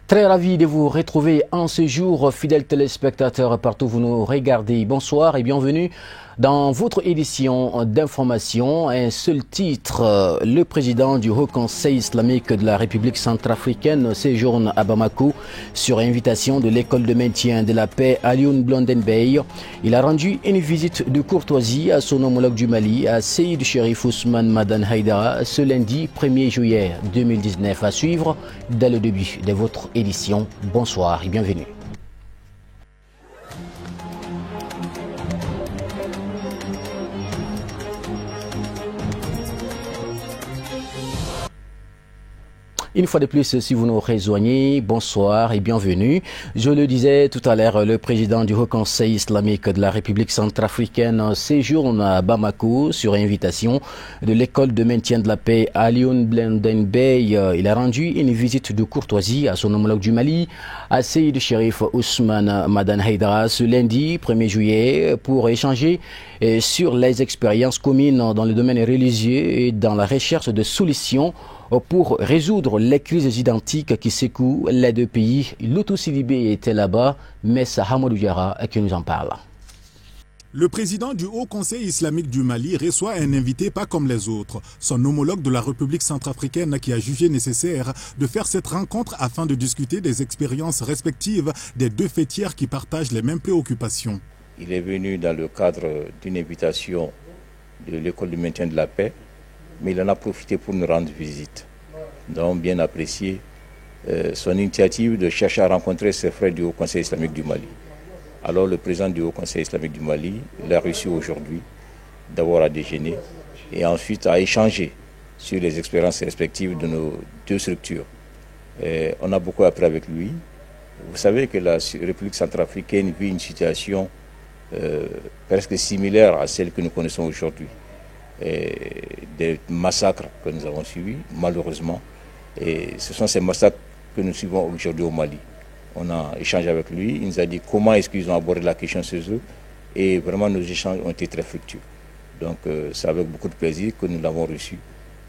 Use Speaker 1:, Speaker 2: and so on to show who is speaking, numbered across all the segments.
Speaker 1: Très ravi de vous retrouver en ce jour, fidèles téléspectateurs partout où vous nous regardez. Bonsoir et bienvenue dans votre édition d'information. Un seul titre, le président du Haut Conseil islamique de la République centrafricaine séjourne à Bamako sur invitation de l'école de maintien de la paix Alioune Blondin Bey. Il a rendu une visite de courtoisie à son homologue du Mali, à Seyd Cherif Ousmane Madan Haïdara, ce lundi 1er juillet 2019. À suivre dès le début de votre édition. Bonsoir et bienvenue. Une fois de plus, si vous nous rejoignez, bonsoir et bienvenue. Je le disais tout à l'heure, le président du Haut Conseil islamique de la République centrafricaine séjourne à Bamako sur invitation de l'école de maintien de la paix Alioune Blondin Bey. Il a rendu une visite de courtoisie à son homologue du Mali, à Seyd Cherif Ousmane Madan Haïdara, ce lundi 1er juillet pour échanger sur les expériences communes dans le domaine religieux et dans la recherche de solutions pour résoudre les crises identiques qui secouent les deux pays. Loutou Sidibé était là-bas, mais c'est Hamadou Diarra qui nous en parle.
Speaker 2: Le président du Haut Conseil islamique du Mali reçoit un invité pas comme les autres, son homologue de la République centrafricaine qui a jugé nécessaire de faire cette rencontre afin de discuter des expériences respectives des deux fêtières qui partagent les mêmes préoccupations.
Speaker 3: Il est venu dans le cadre d'une invitation de l'école du maintien de la paix, mais il en a profité pour nous rendre visite. Donc, bien apprécié son initiative de chercher à rencontrer ses frères du Haut Conseil islamique du Mali. Alors, le président du Haut Conseil islamique du Mali l'a reçu aujourd'hui, d'abord à déjeuner, et ensuite à échanger sur les expériences respectives de nos deux structures. On a beaucoup appris avec lui. Vous savez que la République centrafricaine vit une situation presque similaire à celle que nous connaissons aujourd'hui. Des massacres que nous avons suivis, malheureusement. Et ce sont ces massacres que nous suivons aujourd'hui au Mali. On a échangé avec lui, il nous a dit comment est-ce qu'ils ont abordé la question chez eux. Et vraiment, nos échanges ont été très fructueux. Donc, c'est avec beaucoup de plaisir que nous l'avons reçu.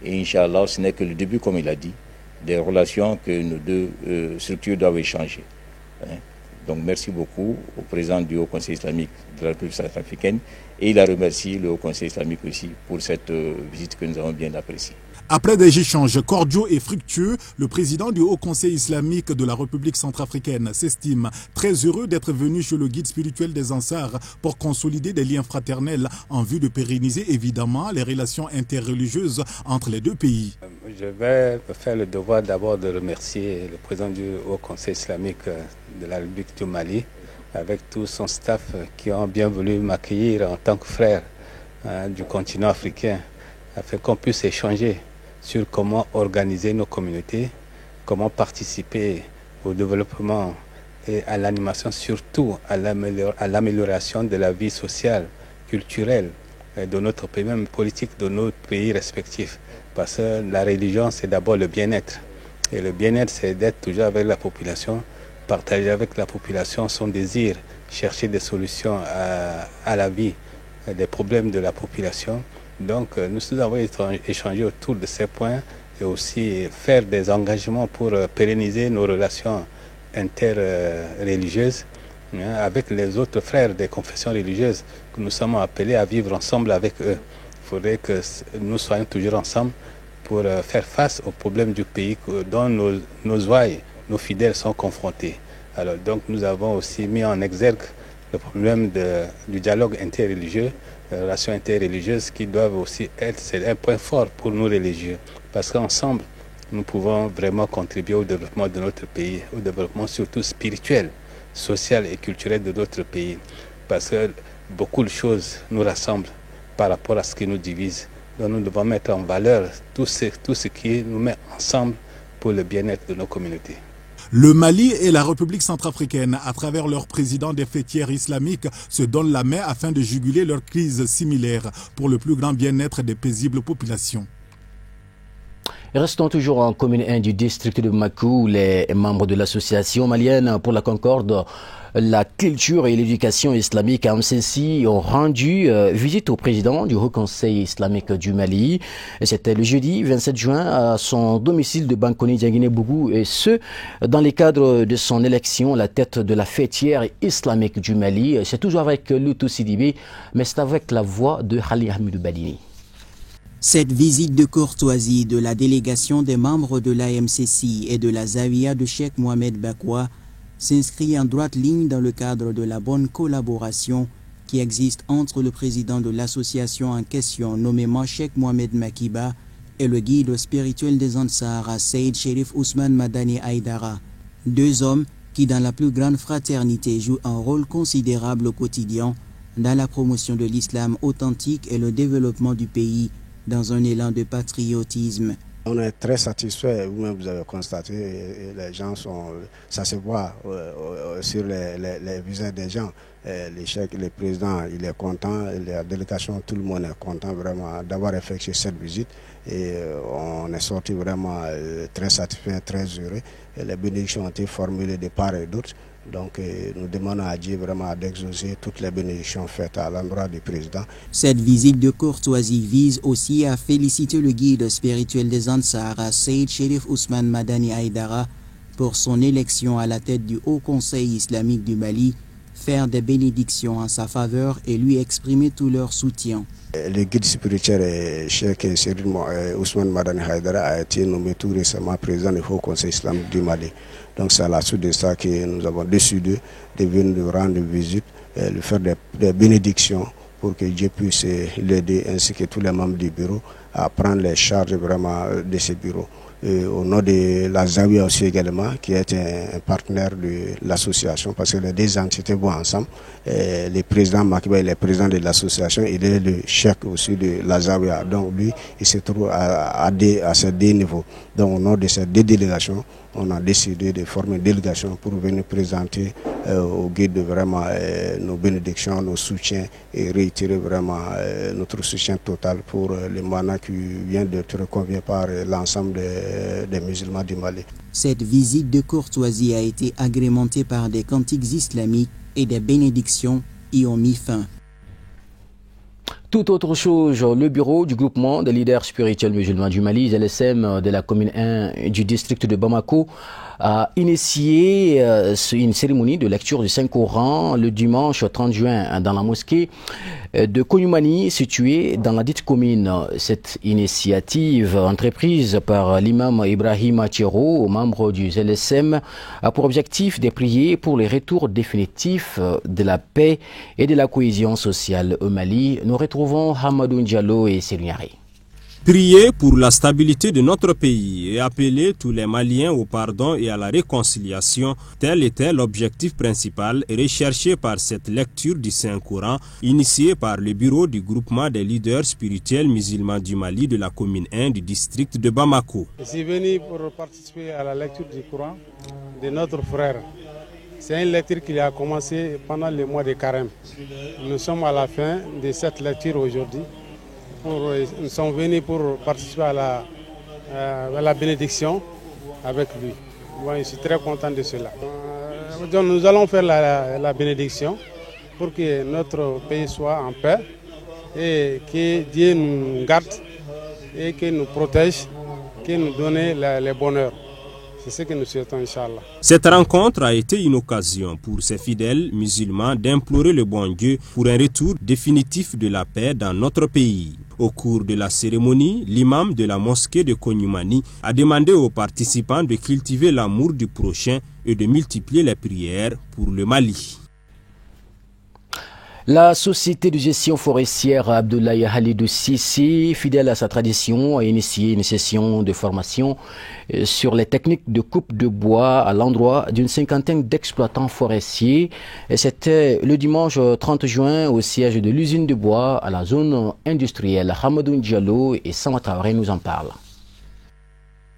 Speaker 3: Et Inch'Allah, ce n'est que le début, comme il a dit, des relations que nos deux structures doivent échanger. Donc merci beaucoup au président du Haut Conseil islamique de la République centrafricaine et il a remercié le Haut Conseil islamique aussi pour cette visite que nous avons bien appréciée.
Speaker 2: Après des échanges cordiaux et fructueux, le président du Haut Conseil islamique de la République centrafricaine s'estime très heureux d'être venu chez le guide spirituel des Ansars pour consolider des liens fraternels en vue de pérenniser évidemment les relations interreligieuses entre les deux pays.
Speaker 4: Je vais faire le devoir d'abord de remercier le président du Haut Conseil islamique de la République du Mali avec tout son staff qui ont bien voulu m'accueillir en tant que frère du continent africain afin qu'on puisse échanger sur comment organiser nos communautés, comment participer au développement et à l'animation, surtout à l'amélioration de la vie sociale, culturelle de notre pays, même politique de nos pays respectifs. Parce que la religion, c'est d'abord le bien-être. Et le bien-être, c'est d'être toujours avec la population, partager avec la population son désir, chercher des solutions à la vie, des problèmes de la population. Donc nous avons échangé autour de ces points et aussi faire des engagements pour pérenniser nos relations interreligieuses avec les autres frères des confessions religieuses que nous sommes appelés à vivre ensemble avec eux. Il faudrait que nous soyons toujours ensemble pour faire face aux problèmes du pays dont nos ouailles, nos fidèles sont confrontés. Alors donc nous avons aussi mis en exergue le problème du dialogue interreligieux, les relations interreligieuses qui doivent aussi être, c'est un point fort pour nous religieux, parce qu'ensemble, nous pouvons vraiment contribuer au développement de notre pays, au développement surtout spirituel, social et culturel de notre pays, parce que beaucoup de choses nous rassemblent par rapport à ce qui nous divise. Donc nous devons mettre en valeur tout ce qui nous met ensemble pour le bien-être de nos communautés.
Speaker 2: Le Mali et la République centrafricaine, à travers leurs présidents des fêtières islamiques, se donnent la main afin de juguler leurs crises similaires pour le plus grand bien-être des paisibles populations.
Speaker 1: Restons toujours en commune 1 du district de Bamako. Les membres de l'association malienne pour la Concorde la culture et l'éducation islamique à MCC ont rendu visite au président du Haut Conseil islamique du Mali. C'était le jeudi 27 juin à son domicile de Bankoni Diaguiné-Bougou, et ce, dans le cadre de son élection à la tête de la fêtière islamique du Mali. C'est toujours avec Loutou Sidibé, mais c'est avec la voix de Khali Hamidou Badini.
Speaker 5: Cette visite de courtoisie de la délégation des membres de l'AMCC et de la Zawiya de Cheikh Mohamed Bakwa s'inscrit en droite ligne dans le cadre de la bonne collaboration qui existe entre le président de l'association en question, nommément Cheikh Mohamed Makiba, et le guide spirituel des Ansar, Saïd Sherif Ousmane Madani Haïdara. Deux hommes qui, dans la plus grande fraternité, jouent un rôle considérable au quotidien dans la promotion de l'islam authentique et le développement du pays dans un élan de patriotisme.
Speaker 6: On est très satisfait, vous-même vous avez constaté, et les gens sont, ça se voit sur les visages des gens. Le président, il est content, la délégation, tout le monde est content vraiment d'avoir effectué cette visite, et on est sorti vraiment très satisfait, très heureux. Et les bénédictions ont été formulées de part et d'autre. Donc nous demandons à Dieu vraiment d'exaucer toutes les bénédictions faites à l'endroit du président.
Speaker 5: Cette visite de courtoisie vise aussi à féliciter le guide spirituel des Ansar, Saïd Sherif Ousmane Madani Haïdara, pour son élection à la tête du Haut Conseil islamique du Mali, faire des bénédictions en sa faveur et lui exprimer tout leur soutien.
Speaker 6: Le guide spirituel Cheikh Sherif Ousmane Madani Haïdara a été nommé tout récemment président du Haut Conseil islamique du Mali. Donc c'est à la suite de ça que nous avons décidé de venir rendre visite, lui faire des bénédictions pour que Dieu puisse l'aider, ainsi que tous les membres du bureau, à prendre les charges vraiment de ce bureau. Et au nom de la Zawiya aussi également, qui est un partenaire de l'association, parce que les deux entités vont ensemble. Et le président Makiba, il est président de l'association, il est le chef aussi de la Zawiya. Donc lui, il se trouve à ces deux niveaux. Donc au nom de ces deux délégations, on a décidé de former une délégation pour venir présenter au guide vraiment nos bénédictions, nos soutiens, et réitérer vraiment notre soutien total pour le mandat qui vient d'être convié par l'ensemble des musulmans du Mali.
Speaker 5: Cette visite de courtoisie a été agrémentée par des cantiques islamiques et des bénédictions y ont mis fin.
Speaker 1: Tout autre chose, le bureau du groupement des leaders spirituels musulmans du Mali, LSM de la commune 1 du district de Bamako, a initié une cérémonie de lecture du Saint-Coran le dimanche 30 juin dans la mosquée de Konyumani, située dans la dite commune. Cette initiative entreprise par l'imam Ibrahim Atiro, membre du LSM, a pour objectif de prier pour le retour définitif de la paix et de la cohésion sociale au Mali. Nous retrouvons Hamadou Diallo et Sérignari.
Speaker 7: Prier pour la stabilité de notre pays et appeler tous les Maliens au pardon et à la réconciliation, tel était l'objectif principal recherché par cette lecture du Saint-Coran initiée par le bureau du groupement des leaders spirituels musulmans du Mali de la commune 1 du district de Bamako.
Speaker 8: Je suis venu pour participer à la lecture du Coran de notre frère. C'est une lecture qui a commencé pendant le mois de Carême. Nous sommes à la fin de cette lecture aujourd'hui. Nous sommes venus pour participer à la bénédiction avec lui. Moi, je suis très content de cela. Nous allons faire la bénédiction pour que notre pays soit en paix et que Dieu nous garde et qu'il nous protège, qu'il nous donne le bonheur. C'est ce que nous souhaitons, Inch'Allah.
Speaker 7: Cette rencontre a été une occasion pour ces fidèles musulmans d'implorer le bon Dieu pour un retour définitif de la paix dans notre pays. Au cours de la cérémonie, l'imam de la mosquée de Konyumani a demandé aux participants de cultiver l'amour du prochain et de multiplier les prières pour le Mali.
Speaker 1: La société de gestion forestière Abdoulaye Halidou Sissi, fidèle à sa tradition, a initié une session de formation sur les techniques de coupe de bois à l'endroit d'une cinquantaine d'exploitants forestiers. C'était le dimanche 30 juin au siège de l'usine de bois à la zone industrielle. Hamadou Diallo et Sama Traoré nous en parlent.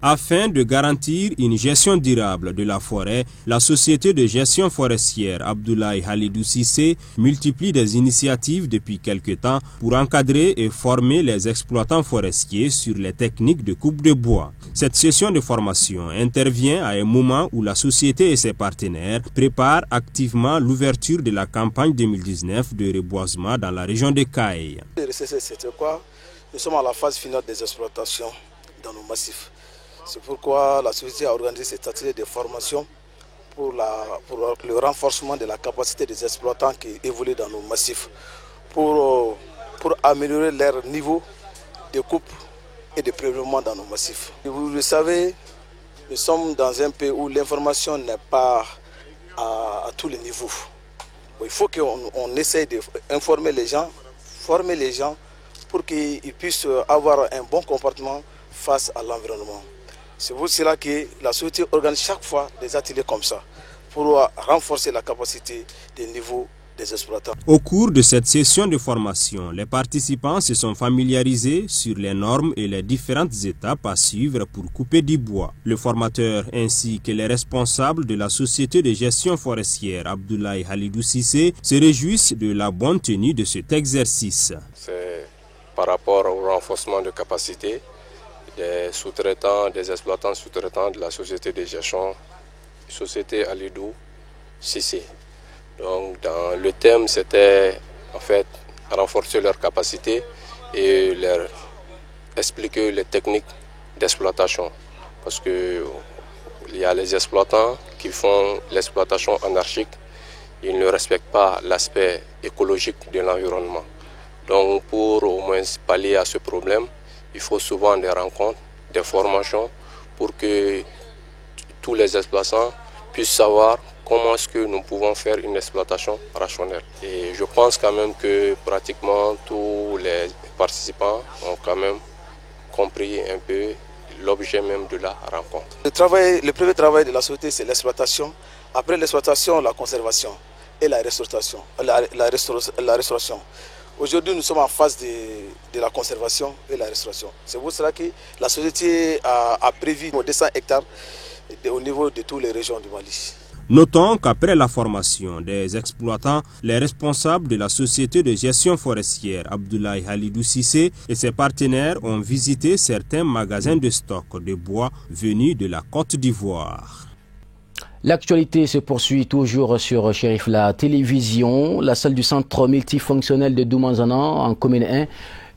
Speaker 7: Afin de garantir une gestion durable de la forêt, la société de gestion forestière Abdoulaye Halidou Cissé multiplie des initiatives depuis quelque temps pour encadrer et former les exploitants forestiers sur les techniques de coupe de bois. Cette session de formation intervient à un moment où la société et ses partenaires préparent activement l'ouverture de la campagne 2019 de reboisement dans la région de Kaye.
Speaker 9: C'est quoi? Nous sommes à la phase finale des exploitations dans nos massifs. C'est pourquoi la société a organisé cet atelier de formation pour le renforcement de la capacité des exploitants qui évoluent dans nos massifs, pour améliorer leur niveau de coupe et de prélèvement dans nos massifs. Et vous le savez, nous sommes dans un pays où l'information n'est pas à tous les niveaux. Il faut qu'on essaye d'informer les gens, former les gens pour qu'ils puissent avoir un bon comportement face à l'environnement. C'est pour cela que la société organise chaque fois des ateliers comme ça, pour renforcer la capacité des niveaux des exploitants.
Speaker 7: Au cours de cette session de formation, les participants se sont familiarisés sur les normes et les différentes étapes à suivre pour couper du bois. Le formateur ainsi que les responsables de la société de gestion forestière Abdoulaye Halidou Cissé se réjouissent de la bonne tenue de cet exercice.
Speaker 10: C'est par rapport au renforcement de capacité des sous-traitants, des exploitants sous-traitants de la société de gestion, société Halidou Cissé. Donc le thème c'était en fait renforcer leur capacité et leur expliquer les techniques d'exploitation. Parce qu'il y a les exploitants qui font l'exploitation anarchique, ils ne respectent pas l'aspect écologique de l'environnement. Donc pour au moins pallier à ce problème, il faut souvent des rencontres, des formations pour que tous les exploitants puissent savoir comment est-ce que nous pouvons faire une exploitation rationnelle. Et je pense quand même que pratiquement tous les participants ont quand même compris un peu l'objet même de la rencontre.
Speaker 9: Le premier travail de la société, c'est l'exploitation. Après l'exploitation, la conservation et la restauration. Aujourd'hui, nous sommes en phase de la conservation et la restauration. C'est pour cela que la société a prévu 200 hectares au niveau de toutes les régions du Mali.
Speaker 7: Notons qu'après la formation des exploitants, les responsables de la société de gestion forestière Abdoulaye Halidou Cissé et ses partenaires ont visité certains magasins de stock de bois venus de la Côte d'Ivoire.
Speaker 1: L'actualité se poursuit toujours sur Chérif la télévision. La salle du centre multifonctionnel de Doumanzana en commune 1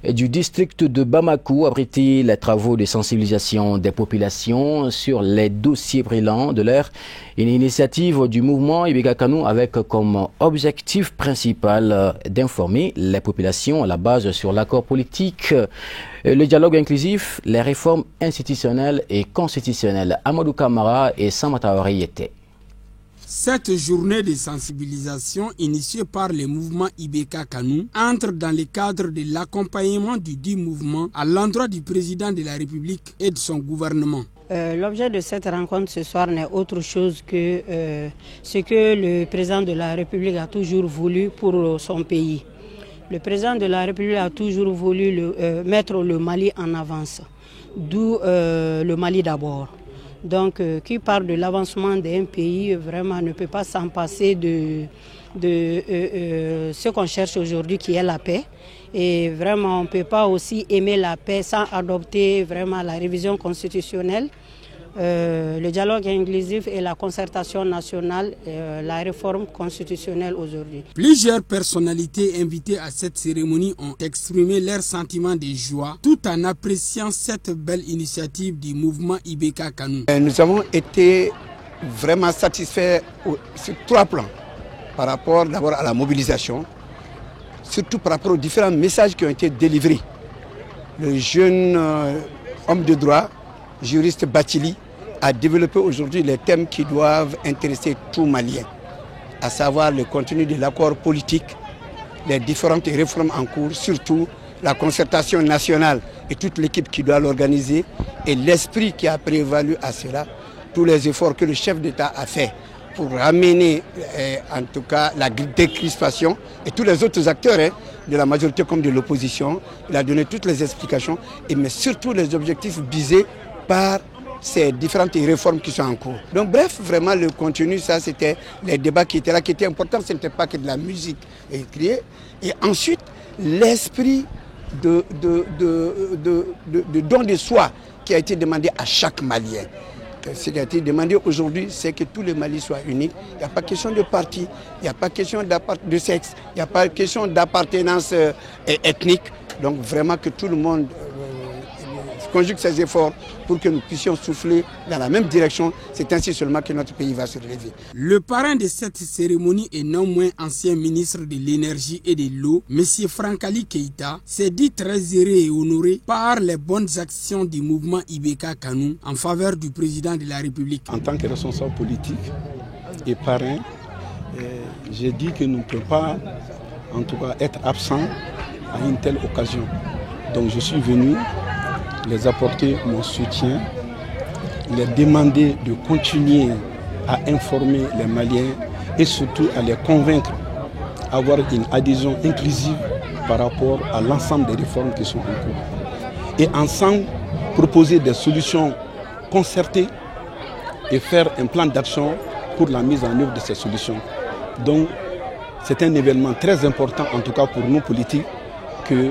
Speaker 1: et du district de Bamako abritait les travaux de sensibilisation des populations sur les dossiers brûlants de l'heure. Une initiative du mouvement Ibeka Kanou avec comme objectif principal d'informer les populations à la base sur l'accord politique, le dialogue inclusif, les réformes institutionnelles et constitutionnelles. Amadou Kamara et Samataori étaient.
Speaker 11: Cette journée de sensibilisation initiée par le mouvement Ibeka Kanou entre dans le cadre de l'accompagnement du dit mouvement à l'endroit du président de la République et de son gouvernement.
Speaker 12: L'objet de cette rencontre ce soir n'est autre chose que ce que le président de la République a toujours voulu pour son pays. Le président de la République a toujours voulu mettre le Mali en avance, d'où le Mali d'abord. Donc, qui parle de l'avancement d'un pays, vraiment ne peut pas s'en passer de ce qu'on cherche aujourd'hui, qui est la paix. Et vraiment, on ne peut pas aussi aimer la paix sans adopter vraiment la révision constitutionnelle, le dialogue inclusif et la concertation nationale, la réforme constitutionnelle aujourd'hui.
Speaker 11: Plusieurs personnalités invitées à cette cérémonie ont exprimé leurs sentiments de joie tout en appréciant cette belle initiative du mouvement Ibeka Kanou.
Speaker 13: Nous avons été vraiment satisfaits sur 3 plans. Par rapport d'abord à la mobilisation, surtout par rapport aux différents messages qui ont été délivrés. Le jeune homme de droit, juriste Batili, a développé aujourd'hui les thèmes qui doivent intéresser tout Malien, à savoir le contenu de l'accord politique, les différentes réformes en cours, surtout la concertation nationale et toute l'équipe qui doit l'organiser, et l'esprit qui a prévalu à cela, tous les efforts que le chef d'État a fait pour ramener en tout cas la décrispation, et tous les autres acteurs de la majorité comme de l'opposition. Il a donné toutes les explications, mais surtout les objectifs visés par ces différentes réformes qui sont en cours. Donc bref, vraiment le contenu, ça c'était les débats qui étaient là, qui étaient importants, ce n'était pas que de la musique criée. Et ensuite, l'esprit de don de soi qui a été demandé à chaque Malien. Ce qui a été demandé aujourd'hui, c'est que tous les Mali soient uniques. Il n'y a pas question de parti, il n'y a pas question de sexe, il n'y a pas question d'appartenance ethnique. Donc vraiment que tout le monde conjugue ses efforts pour que nous puissions souffler dans la même direction. C'est ainsi seulement que notre pays va se relever.
Speaker 11: Le parrain de cette cérémonie est non moins ancien ministre de l'énergie et de l'eau, M. Frankali Keïta, s'est dit très heureux et honoré par les bonnes actions du mouvement Ibeka Kanou en faveur du président de la République.
Speaker 14: En tant que responsable politique et parrain, j'ai dit que nous ne pouvons pas en tout cas être absents à une telle occasion. Donc je suis venu les apporter mon soutien, les demander de continuer à informer les Maliens et surtout à les convaincre d'avoir une adhésion inclusive par rapport à l'ensemble des réformes qui sont en cours. Et ensemble, proposer des solutions concertées et faire un plan d'action pour la mise en œuvre de ces solutions. Donc, c'est un événement très important, en tout cas pour nous politiques, que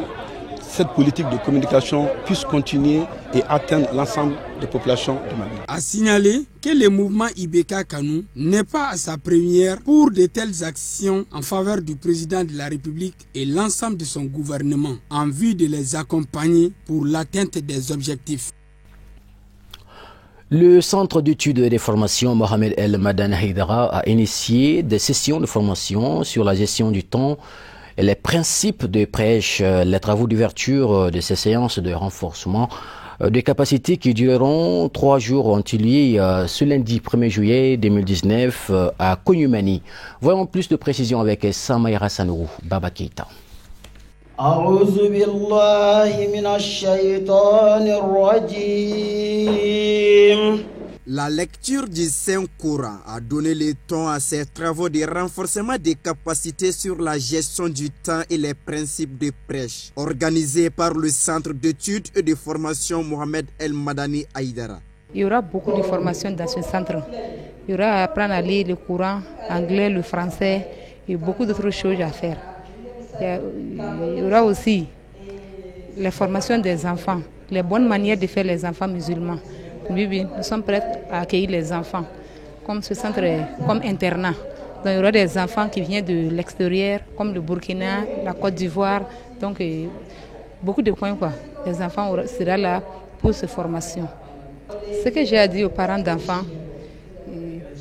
Speaker 14: cette politique de communication puisse continuer et atteindre l'ensemble des populations du Mali.
Speaker 11: A signaler que le mouvement Ibeka Kanou n'est pas à sa première pour de telles actions en faveur du président de la République et l'ensemble de son gouvernement en vue de les accompagner pour l'atteinte des objectifs.
Speaker 1: Le Centre d'études et de formation Mohamed El Madani Haïdara a initié des sessions de formation sur la gestion du temps et les principes de prêche. Les travaux d'ouverture de ces séances de renforcement des capacités qui dureront 3 jours ont eu lieu ce lundi 1er juillet 2019 à Konyumani. Voyons plus de précisions avec Samaïra Sanourou, Baba Keïta.
Speaker 15: La lecture du Saint-Coran a donné le ton à ces travaux de renforcement des capacités sur la gestion du temps et les principes de prêche, organisés par le Centre d'études et de formation Mohamed El Madani Haïdara.
Speaker 16: Il y aura beaucoup de formations dans ce centre. Il y aura à apprendre à lire le Coran, l'anglais, le français et beaucoup d'autres choses à faire. Il y aura aussi les formations des enfants, les bonnes manières de faire les enfants musulmans. Oui, nous sommes prêts à accueillir les enfants, comme ce centre est comme internat. Donc, il y aura des enfants qui viennent de l'extérieur, comme le Burkina, la Côte d'Ivoire. Donc, beaucoup de points, quoi. Les enfants seront là pour cette formation. Ce que j'ai à dire aux parents d'enfants,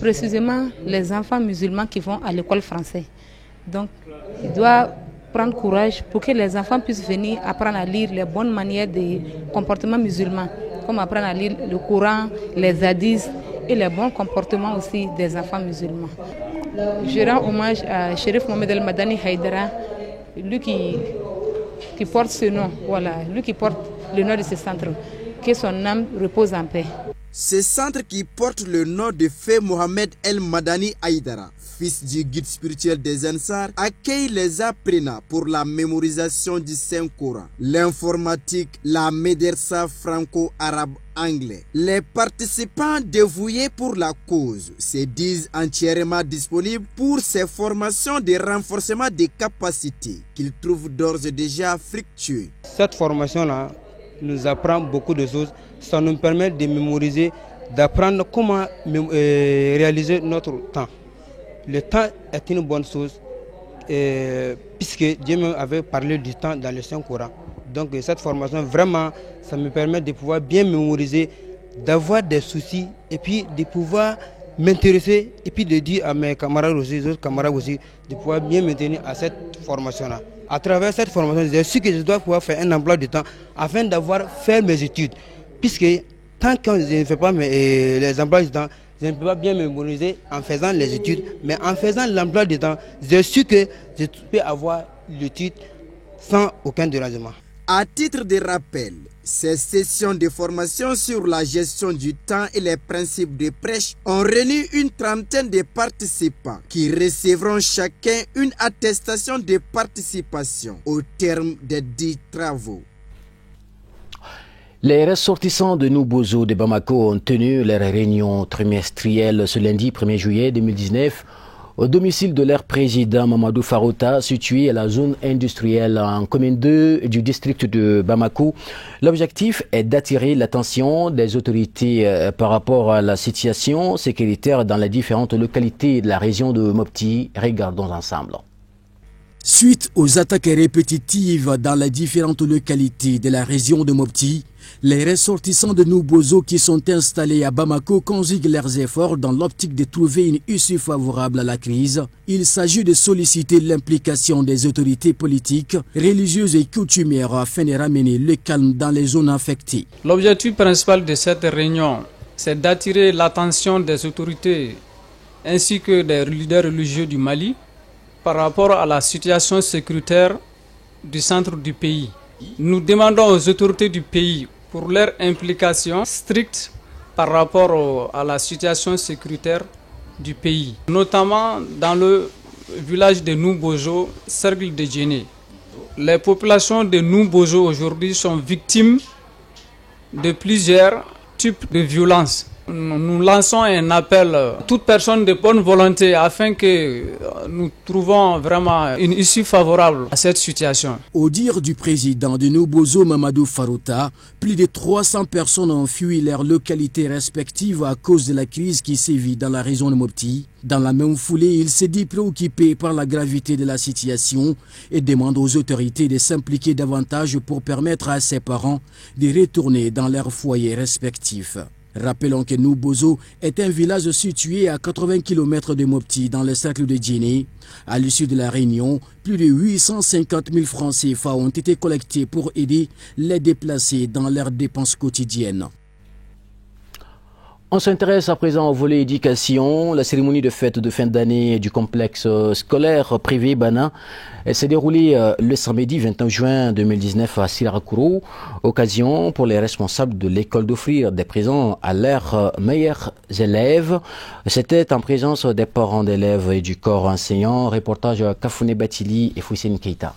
Speaker 16: précisément les enfants musulmans qui vont à l'école française. Donc, ils doivent prendre courage pour que les enfants puissent venir apprendre à lire les bonnes manières de comportement musulman, comme apprendre à lire le Coran, les hadiths et les bons comportements aussi des enfants musulmans. Je rends hommage à Chérif Mohamed El Madani Haïdara, lui qui porte ce nom, voilà, lui qui porte le nom de ce centre, que son âme repose en paix.
Speaker 15: Ce centre qui porte le nom de Feu Mohamed El Madani Haïdara, fils du guide spirituel des Ansar, accueille les apprenants pour la mémorisation du Saint-Coran, l'informatique, la médersa franco-arabe-anglais. Les participants dévoués pour la cause se disent entièrement disponibles pour ces formations de renforcement des capacités qu'ils trouvent d'ores et déjà fructueuses.
Speaker 17: Cette formation-là nous apprend beaucoup de choses. Ça nous permet de mémoriser, d'apprendre comment réaliser notre temps. Le temps est une bonne chose, puisque Dieu avait parlé du temps dans le Saint-Coran. Donc cette formation, vraiment, ça me permet de pouvoir bien mémoriser, d'avoir des soucis, et puis de pouvoir m'intéresser, et puis de dire à mes camarades aussi, les autres camarades aussi, de pouvoir bien me tenir à cette formation-là. À travers cette formation, j'ai su que je dois pouvoir faire un emploi de temps afin d'avoir fait mes études. Puisque tant que je ne fais pas les emplois du temps, je ne peux pas bien mémoriser en faisant les études. Mais en faisant l'emploi du temps, j'ai su que je peux avoir l'étude sans aucun dérangement.
Speaker 15: À titre de rappel, ces sessions de formation sur la gestion du temps et les principes de prêche ont réuni une trentaine de participants qui recevront chacun une attestation de participation au terme des 10 travaux.
Speaker 1: Les ressortissants de Noubozo de Bamako ont tenu leur réunion trimestrielle ce lundi 1er juillet 2019 au domicile de leur président Mamadou Farota, situé à la zone industrielle en commune 2 du district de Bamako. L'objectif est d'attirer l'attention des autorités par rapport à la situation sécuritaire dans les différentes localités de la région de Mopti. Regardons ensemble.
Speaker 11: Suite aux attaques répétitives dans les différentes localités de la région de Mopti, les ressortissants de Noubozo qui sont installés à Bamako conjuguent leurs efforts dans l'optique de trouver une issue favorable à la crise. Il s'agit de solliciter l'implication des autorités politiques, religieuses et coutumières afin de ramener le calme dans les zones affectées.
Speaker 18: L'objectif principal de cette réunion, c'est d'attirer l'attention des autorités ainsi que des leaders religieux du Mali par rapport à la situation sécuritaire du centre du pays. Nous demandons aux autorités du pays pour leur implication stricte par rapport à la situation sécuritaire du pays, notamment dans le village de Noubozo, cercle de Djéné. Les populations de Noubozo aujourd'hui sont victimes de plusieurs types de violences. Nous lançons un appel à toute personne de bonne volonté afin que nous trouvons vraiment une issue favorable à cette situation.
Speaker 11: Au dire du président de Noubozo, Mamadou Farota, plus de 300 personnes ont fui leurs localités respectives à cause de la crise qui sévit dans la région de Mopti. Dans la même foulée, il s'est dit préoccupé par la gravité de la situation et demande aux autorités de s'impliquer davantage pour permettre à ses parents de retourner dans leurs foyers respectifs. Rappelons que Noubozo est un village situé à 80 km de Mopti dans le cercle de Djéné. À l'issue de la réunion, plus de 850 000 francs CFA ont été collectés pour aider les déplacés dans leurs dépenses quotidiennes.
Speaker 1: On s'intéresse à présent au volet éducation. La cérémonie de fête de fin d'année du complexe scolaire privé Bana s'est déroulée le samedi 29 juin 2019 à Sirakuro. Occasion pour les responsables de l'école d'offrir des présents à leurs meilleurs élèves. C'était en présence des parents d'élèves et du corps enseignant. Reportage Kafouné Batili et Foussine Keita.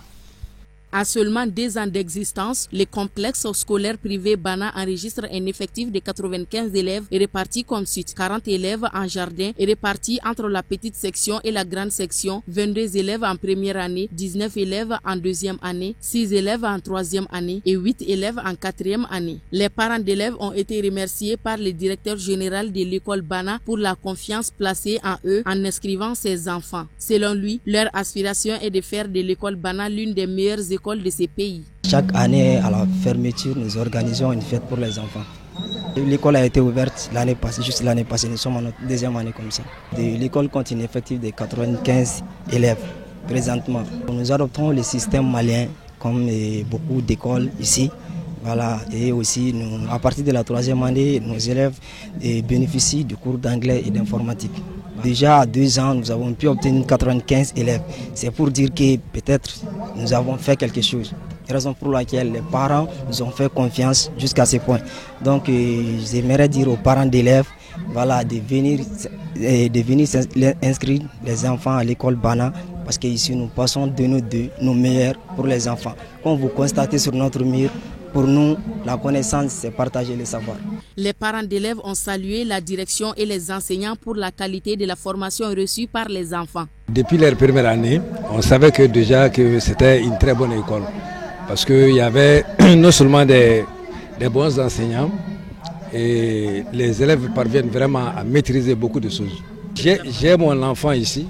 Speaker 19: À seulement 2 ans d'existence, le complexe scolaire privé Bana enregistre un effectif de 95 élèves répartis comme suit. 40 élèves en jardin répartis entre la petite section et la grande section, 22 élèves en première année, 19 élèves en deuxième année, 6 élèves en troisième année et 8 élèves en quatrième année. Les parents d'élèves ont été remerciés par le directeur général de l'école Bana pour la confiance placée en eux en inscrivant ses enfants. Selon lui, leur aspiration est de faire de l'école Bana l'une des meilleures écoles de ces pays.
Speaker 20: Chaque année, à la fermeture, nous organisons une fête pour les enfants. L'école a été ouverte l'année passée, juste l'année passée, nous sommes en notre 2e année comme ça. L'école compte un effectif de 95 élèves présentement. Nous adoptons le système malien comme beaucoup d'écoles ici. Voilà. Et aussi, à partir de la 3e année, nos élèves bénéficient du cours d'anglais et d'informatique. Déjà à 2 ans, nous avons pu obtenir 95 élèves. C'est pour dire que peut-être nous avons fait quelque chose. Raison pour laquelle les parents nous ont fait confiance jusqu'à ce point. Donc j'aimerais dire aux parents d'élèves voilà, de venir inscrire les enfants à l'école Bana parce qu'ici nous passons de nos meilleurs pour les enfants. Comme vous constatez sur notre mur, pour nous, la connaissance, c'est partager le savoir.
Speaker 19: Les parents d'élèves ont salué la direction et les enseignants pour la qualité de la formation reçue par les enfants.
Speaker 21: Depuis leur première année, on savait que déjà que c'était une très bonne école. Parce qu'il y avait non seulement des bons enseignants, et les élèves parviennent vraiment à maîtriser beaucoup de choses. J'ai mon enfant ici,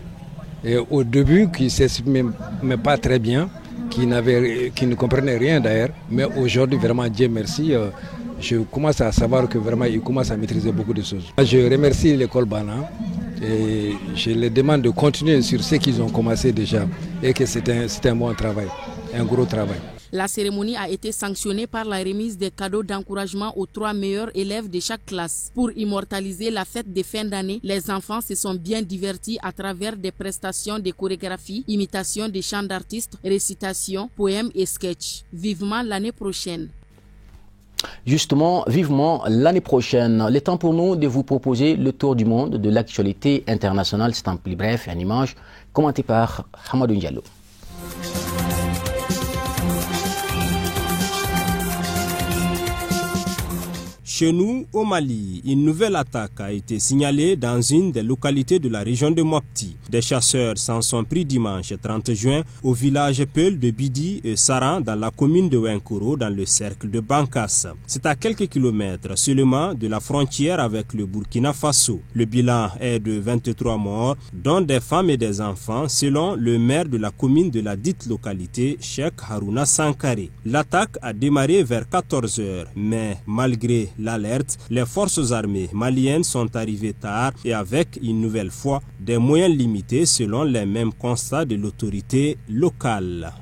Speaker 21: et au début, qui ne s'exprimait pas très bien, qui ne comprenait rien d'ailleurs, mais aujourd'hui, vraiment, Dieu merci, je commence à savoir que vraiment, il commence à maîtriser beaucoup de choses. Je remercie l'école Bana et je les demande de continuer sur ce qu'ils ont commencé déjà et que c'est un bon travail, un gros travail.
Speaker 19: La cérémonie a été sanctionnée par la remise des cadeaux d'encouragement aux 3 meilleurs élèves de chaque classe. Pour immortaliser la fête de fin d'année, les enfants se sont bien divertis à travers des prestations de chorégraphie, imitation des chants d'artistes, récitations, poèmes et sketchs. Vivement l'année prochaine.
Speaker 1: Justement, vivement l'année prochaine. Le temps pour nous de vous proposer le tour du monde de l'actualité internationale. C'est un plus bref, une image commentée par Hamadou Diallo.
Speaker 7: Chez nous, au Mali, une nouvelle attaque a été signalée dans une des localités de la région de Mopti. Des chasseurs s'en sont pris dimanche 30 juin au village Peul de Bidi et Saran dans la commune de Wenkoro dans le cercle de Bankas. C'est à quelques kilomètres seulement de la frontière avec le Burkina Faso. Le bilan est de 23 morts, dont des femmes et des enfants, selon le maire de la commune de la dite localité, Cheikh Harouna Sankare. L'attaque a démarré vers 14 h, mais malgré l'alerte, les forces armées maliennes sont arrivées tard et avec une nouvelle fois des moyens limités selon les mêmes constats de l'autorité locale.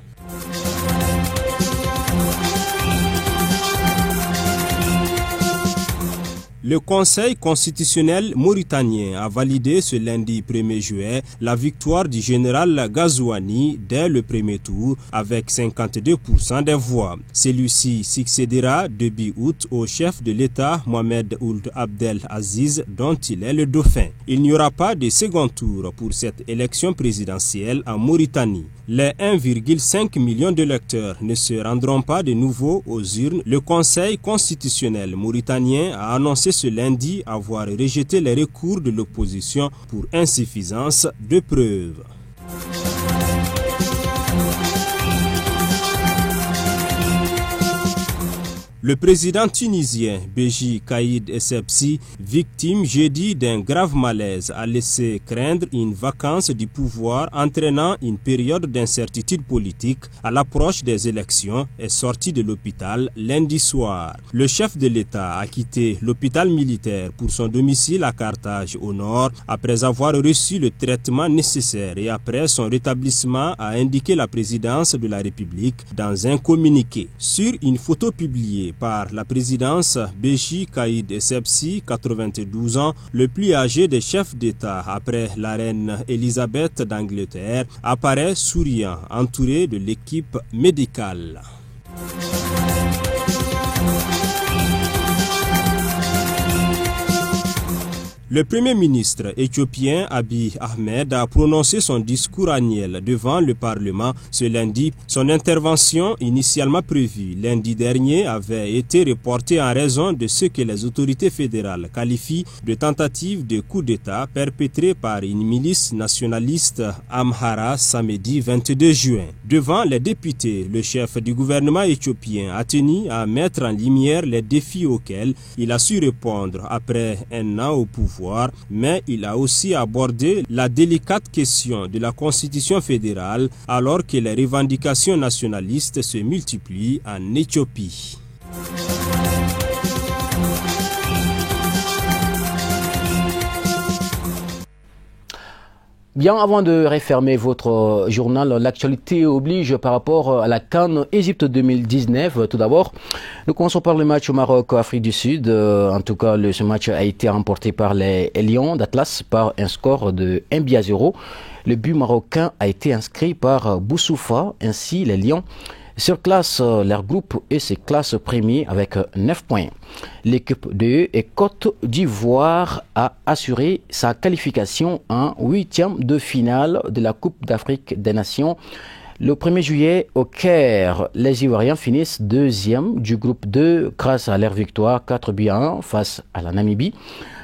Speaker 7: Le Conseil constitutionnel mauritanien a validé ce lundi 1er juillet la victoire du général Ghazouani dès le premier tour avec 52% des voix. Celui-ci succédera début août au chef de l'État Mohamed Ould Abdel Aziz dont il est le dauphin. Il n'y aura pas de second tour pour cette élection présidentielle en Mauritanie. Les 1,5 million d'électeurs ne se rendront pas de nouveau aux urnes. Le Conseil constitutionnel mauritanien a annoncé ce lundi avoir rejeté les recours de l'opposition pour insuffisance de preuves. Le président tunisien Béji Caïd Essebsi, victime jeudi d'un grave malaise, a laissé craindre une vacance du pouvoir entraînant une période d'incertitude politique à l'approche des élections, est sorti de l'hôpital lundi soir. Le chef de l'État a quitté l'hôpital militaire pour son domicile à Carthage au nord après avoir reçu le traitement nécessaire et après son rétablissement, a indiqué la présidence de la République dans un communiqué. Sur une photo publiée par la présidence, Béji Caïd Essebsi, 92 ans, le plus âgé des chefs d'État après la reine Elisabeth d'Angleterre, apparaît souriant, entouré de l'équipe médicale. Le Premier ministre éthiopien Abiy Ahmed a prononcé son discours annuel devant le Parlement ce lundi. Son intervention, initialement prévue lundi dernier, avait été reportée en raison de ce que les autorités fédérales qualifient de tentative de coup d'État perpétrée par une milice nationaliste Amhara samedi 22 juin. Devant les députés, le chef du gouvernement éthiopien a tenu à mettre en lumière les défis auxquels il a su répondre après un an au pouvoir. Mais il a aussi abordé la délicate question de la Constitution fédérale alors que les revendications nationalistes se multiplient en Éthiopie.
Speaker 1: Bien, avant de refermer votre journal, l'actualité oblige par rapport à la CAN Égypte 2019. Tout d'abord, nous commençons par le match au Maroc-Afrique du Sud. En tout cas, ce match a été remporté par les Lions d'Atlas par un score de 1-0. Le but marocain a été inscrit par Boussoufa. Ainsi, les Lions surclassent leur groupe et se classent premier avec 9 points. L'équipe de Côte d'Ivoire a assuré sa qualification en 8e de finale de la Coupe d'Afrique des Nations. Le 1er juillet au Caire, les Ivoiriens finissent 2e du groupe 2 grâce à leur victoire 4-1 face à la Namibie.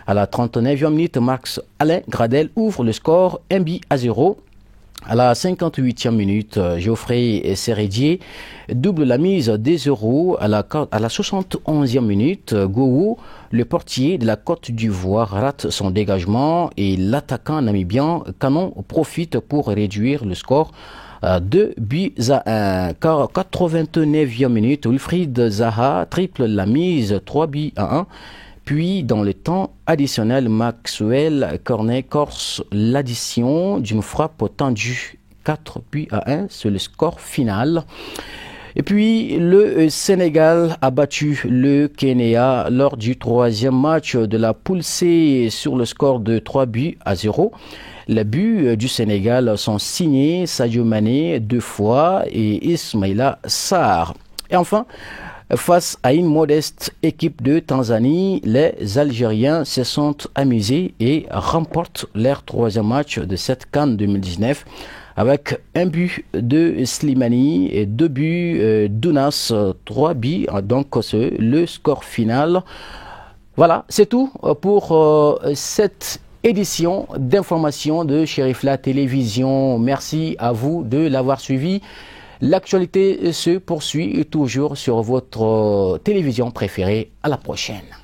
Speaker 1: À la 39e minute, Max-Alain Gradel ouvre le score 1-0. À la 58e minute, Geoffrey Sérédier double la mise des euros. À la 71e minute, Gowou, le portier de la Côte d'Ivoire, rate son dégagement et l'attaquant namibien Canon profite pour réduire le score 2-1. 89e minute, Wilfried Zaha triple la mise 3-1. Puis, dans le temps additionnel, Maxwell Cornet corse l'addition d'une frappe tendue 4-1 sur le score final. Et puis, le Sénégal a battu le Kenya lors du 3e match de la poule C sur le score de 3-0. Les buts du Sénégal sont signés Sadio Mané 2 fois et Ismaïla Sarr. Et enfin, face à une modeste équipe de Tanzanie, les Algériens se sont amusés et remportent leur 3e match de cette CAN 2019 avec un but de Slimani et 2 buts d'Ounas, 3 buts. Donc le score final Voilà, c'est tout pour cette édition d'information de Cherifla Télévision. Merci à vous de l'avoir suivi. L'actualité se poursuit toujours sur votre télévision préférée. À la prochaine.